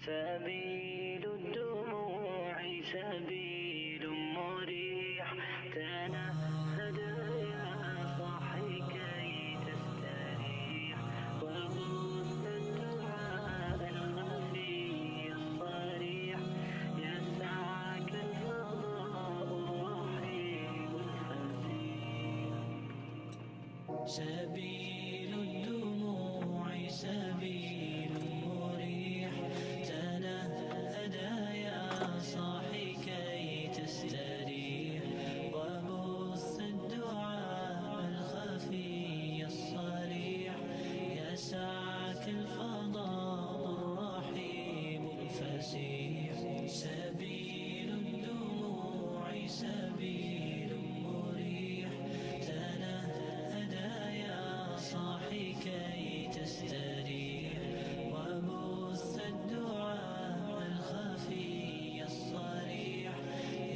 سبيل الدموع سبيل مريح، تنهد يا صاحي كي تستريح، وبث الدعاء الخفي الصريح، يسعك الفضاء الرحيم الفسيح. سبيل الدموع سبيل مريح، تنهد يا صاحي كي تستريح، وبث الدعاء الخفي الصريح، يسعك الفضاء الرحيم الفسيح. سبيل الدموع سبيل مريح، تنهد يا صاحي كي تستريح، وبث الدعاء الخفي الصريح،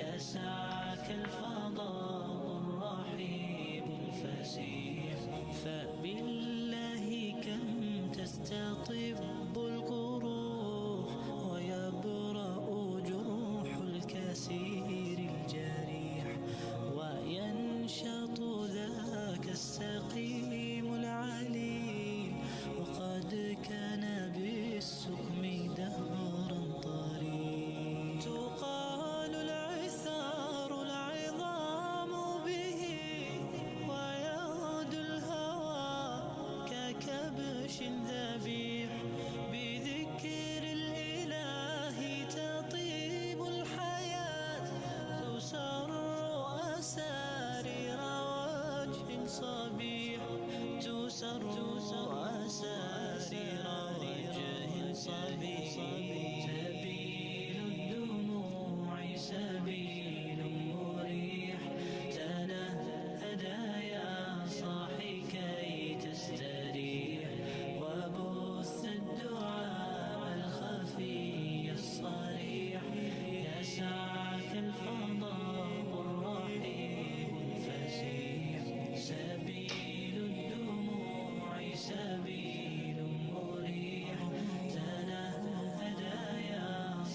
يسعك الفضاء الرحيب الفسيح. فبالله كم تستطب القروح، ويبرأ جروح الكسير الجريح، وينشط ذاك السقيم العليل، وقد كان بالسقم دهرا طريق. تقال العثار العظام به، ويغدو الهوى ككبش ذبيح، بذكر الإله تطيب الحياة، تسر أسارير وجه صبيح، تسر أسارير وجه صبيح. سبيل الدموع سبيل مريح، تنهد يا صاحي كي تستريح، وبث الدعاء الخفي الصريح، يسعك الفضاء الرحيم الفسيح. سبيل الدموع سبيل مريح، تنهد يا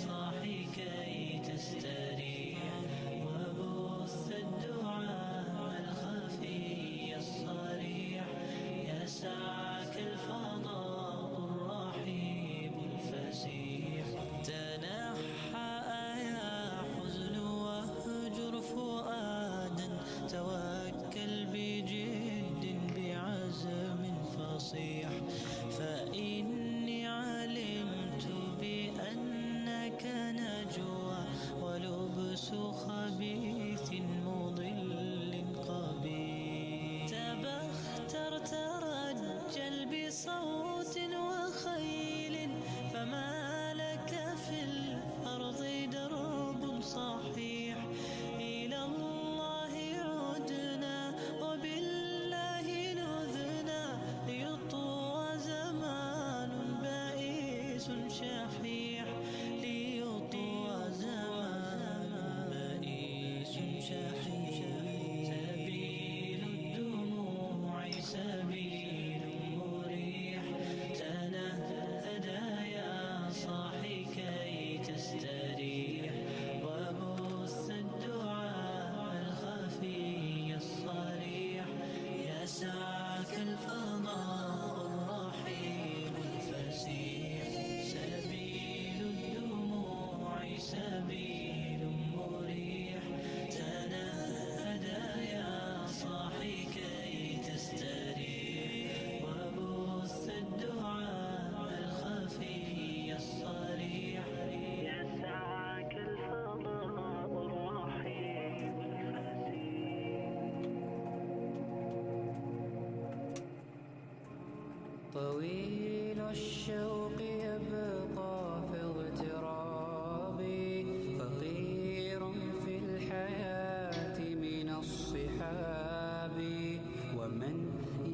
صاحي كي تستريح، وبث الدعاء الخفي الصريح، يسعك الفضاء الرحيب الفسيح. تنحى يا حزن واهجر فؤادا، توكل بجد بعزم فصيح، فإني علمت بأنك نجوى، ولبس خبيث مضل قبيح. تبختر ترجل بصوت وخيل، فما لك في الأرض درب صحيح. إلى الله عدنا وبالله نذنا، ليطوى زمان بائس شحيح، ليطوى زمان بائس شحيح. سبيل الدموع سبيل مريح، تنهد يا صاحي كي تستريح، وبث الدعاء الخفي الصريح، يسعك الفضاء الرحيم الفسيح. سبيل الدموع سبيل مريح، تنهد يا صاحي كي تستريح، وبث الدعاء الخفي الصريح، يسعك الفضاء الرحيم الفسيح. طويل الشوق يبقى في اغترابي، فقير في الحياة من الصحاب، ومن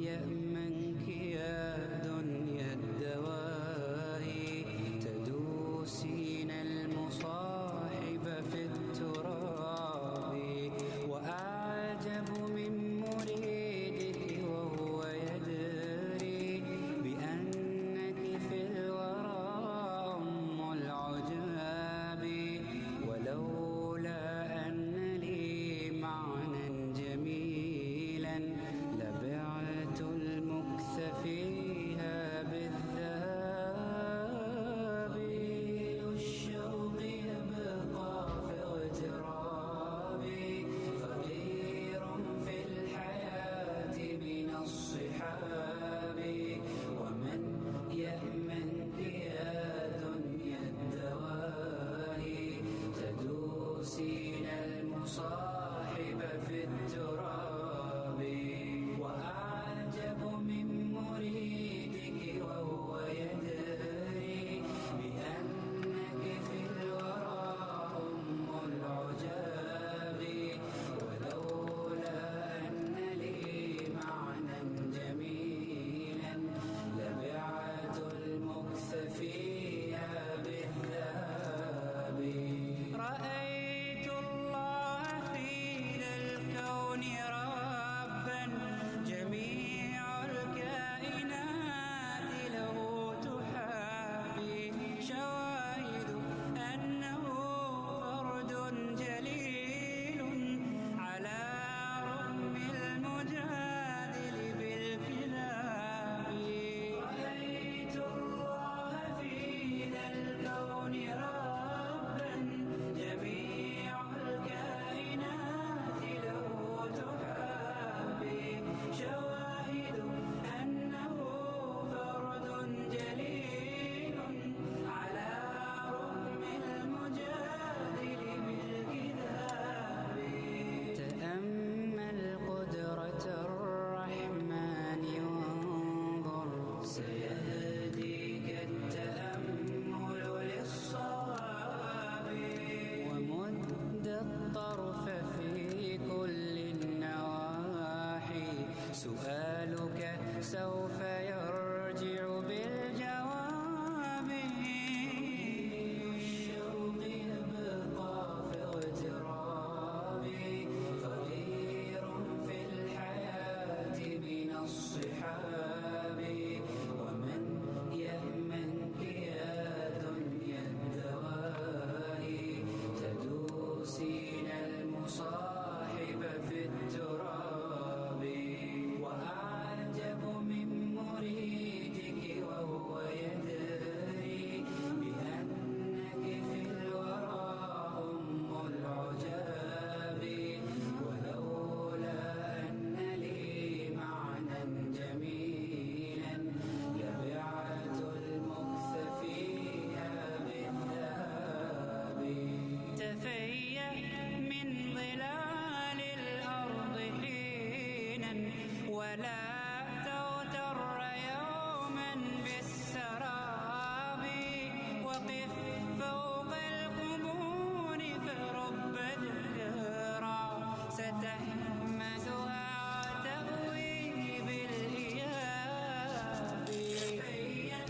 يأمنك يا دنيا الدواهي، تدوسين المصاحب في التراب. وأعجب من مريدك وهو يدري بأنك في سؤالك سوف يرجع بالجواب. الشوق يبقى في اغترابي، فقير في الحياة من الصحاب. ومن يأمنك يا دنيا الدواهي، تدوسين المصاحب في التراب. وأعجب من مريدك وهو يدري بأنك في الورى أم العجاب. ولولا أن لي معنى جميلا لبعت المكث فيها بالذهب. تفيأ من ظلال الأرض حينا، ولا تغتر يوما بالسراب. وقف فوق القبور فرب ذكرى ستحمدها وتأوي بالإياب. تفيأ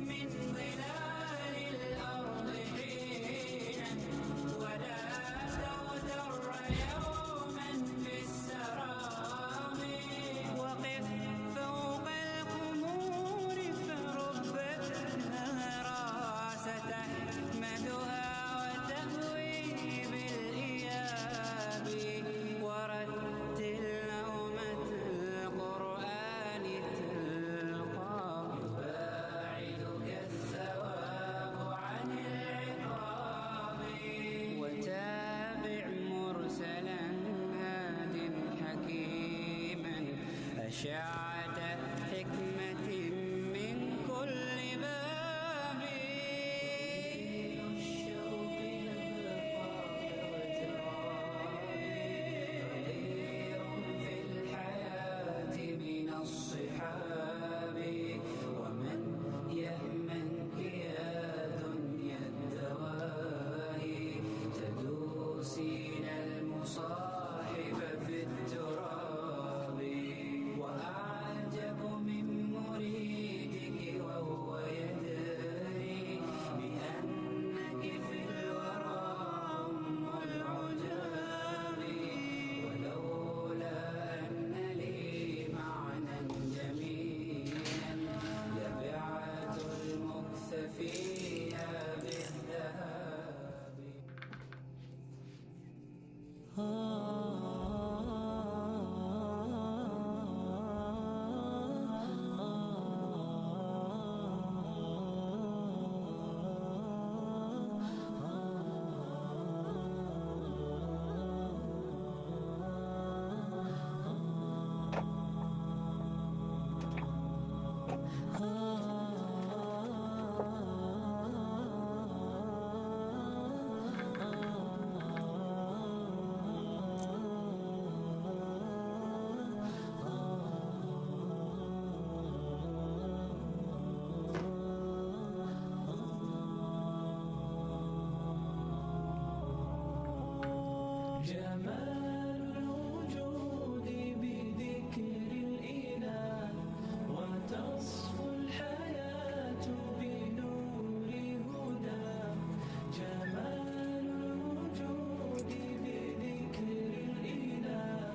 من ظلال الأرض حينا، ولا تغتر يوما بالسراب. وقف فوق القبور فرب ذكرى ستحمدها وتأوي بالإياب. ورتل نومة القرآن تلقى، يباعدك الثواب عن العقاب. وتابع مرسلا هاد حكيما، أشعة حكمة من كل باب. الشوق يبقى في اغترابي، فقير في الحياة من الصحاب. ومن يأمنك يا دنيا الدواهي، تدوسين المصاحب في التراب. وأعجب من مريدك وهو يدري بأنك في الورى أم العجاب. ولولا أن لي معنى جميلا لبعت المكث فيها بالذهب. جمال الوجود بذكر الإله، وتصفو الحياة بنور هدى. جمال الوجود بذكر الإله،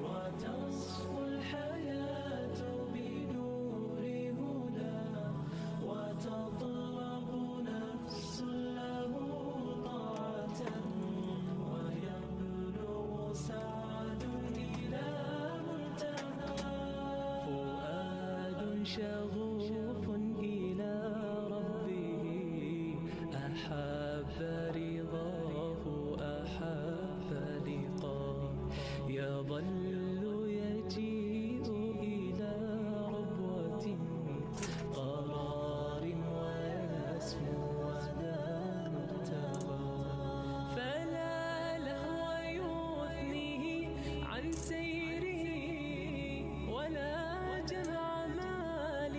وتصفو الحياة بنور هدى. وتطلب نفس له طاعة، ويبلغ سعد إلى منتهى. فؤاد شغوف إلى ربه، أحب رضاه أحب لقاه. يظل يجيء إلى ربوة قرار، ويسمو وذا مرتبى. فلا لهو يثنيه عن سيره، ولا جمع مال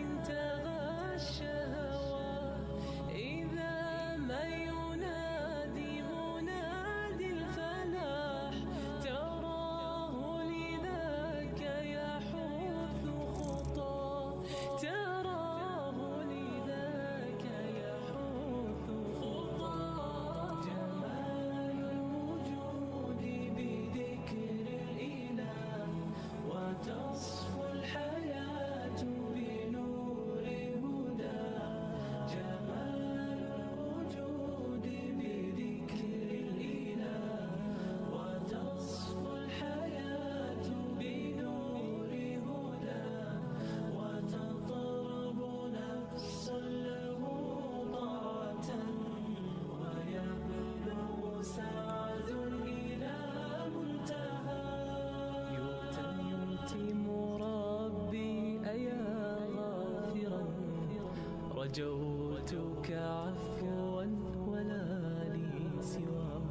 رجوتك عفوا ولا لي سوى،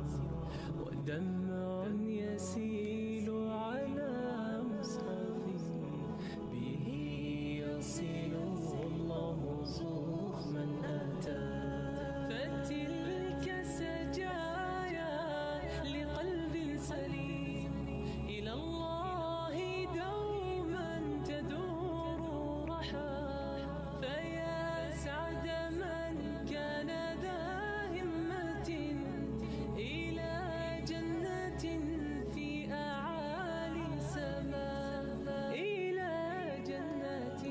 ودمع يسيل على مصحفي به يصل الله صوف من أتى. فتلك سجايا لقلب سليم إلى الله دوما تدور رحى. فيا سعد من كان ذا همة إلى جنة في أعالي سماء، إلى جنة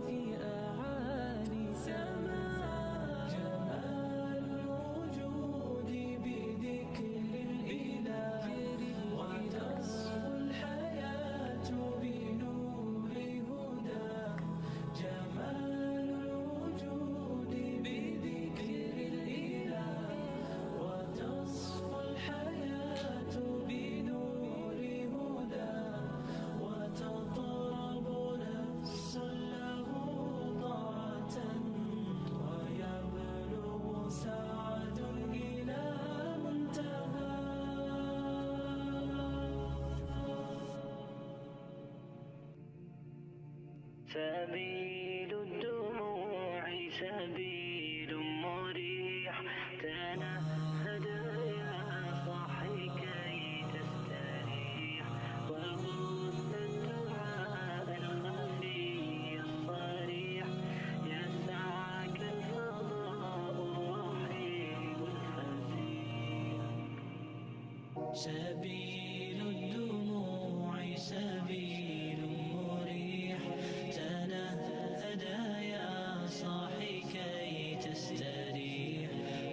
في أعالي سماء. جمال الوجود بذكر الإله، وتصفو الحياة بنور هداه. جمال الوجود بذكر الإله، وتصفو الحياة بنور هداه. وتطرب نفس له طاعة، ويبلغ سعد إلى منتهى. سبيل الدموع سبيل مريح، تنهد يا صاحي كي تستريح، وبث الدعاء الخفي الصريح، يسعك الفضاء الرحيم الفسيح. سبيل الدموع سبيل مريح، تنهد يا صاحي كي تستريح،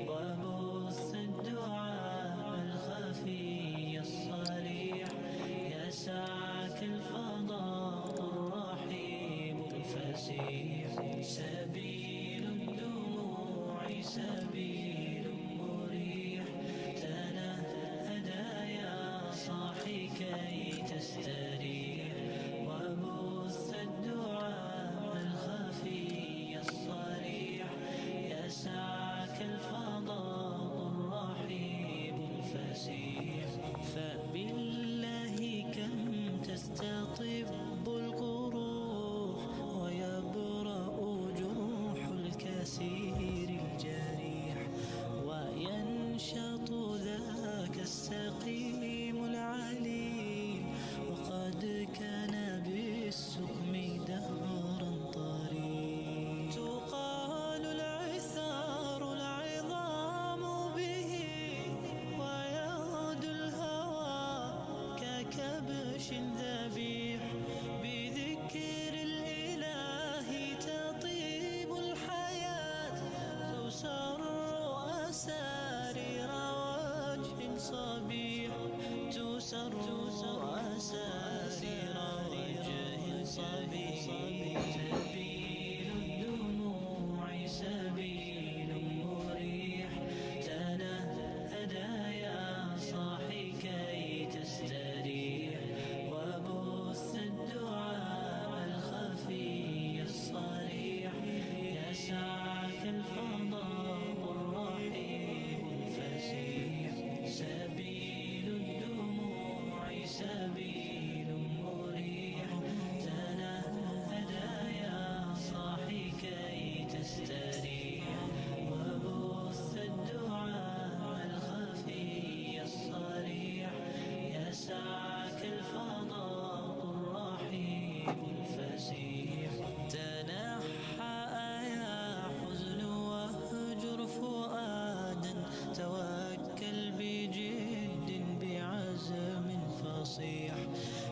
وبث الدعاء الخفي الصريح، يسعك الفضاء الرحيم الفسيح. سبيل الدموع سبيل مريح، تنهد يا صاحي كي تستريح، وبث الدعاء الخفي الصريح، يسعك الفضاء الرحيب الفسيح. فبالله كم تستطب القروح، ويبرأ جروح الكثير الجريح، وينشط ذاك السقيم العليل، وقد كان بالسقم دهرا طريق. تقال العثار العظام به، ويغدو الهوى ككبش ذبيح، بذكر الإله تطيب الحياة، تسر أسارير وجه صبيح، تسر أسارير وجه صبيح. سبيل الدموع سبيل مريح، تنهد يا صاحي كي تستريح، وبث الدعاء الخفي الصريح، يسعك الفضاء الرحيم الفسيح. سبيل الدموع سبيل مريح، تنهد يا صاحي كي تستريح، وبث الدعاء الخفي الصريح، يسعك الفضاء الرحيم الفسيح. تنحى يا حزن واهجر فؤادا، توكل بجد بعزم فصيح،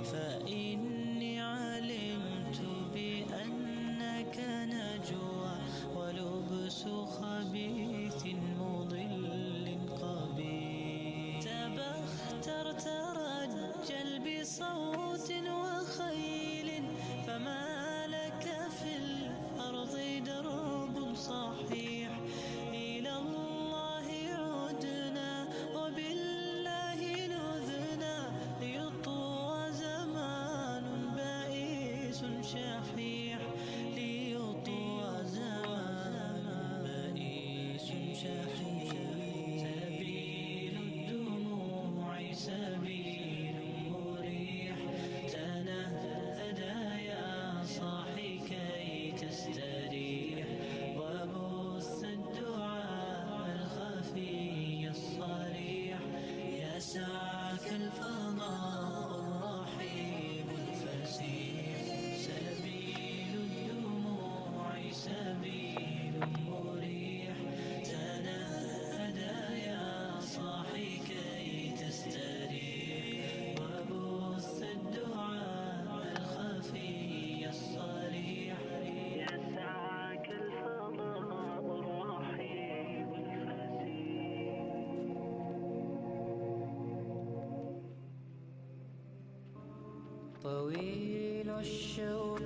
فإني علمت بأنك نجوى، ولبس خبيث مضل قبيح. تبختر ترجل بصوت وخيل، فما لك في الأرض درب صحيح. إلى الله عدنا وبالله نذنا، ليطوى زمان بائس شحيح، ليطوى زمان طويل الشوق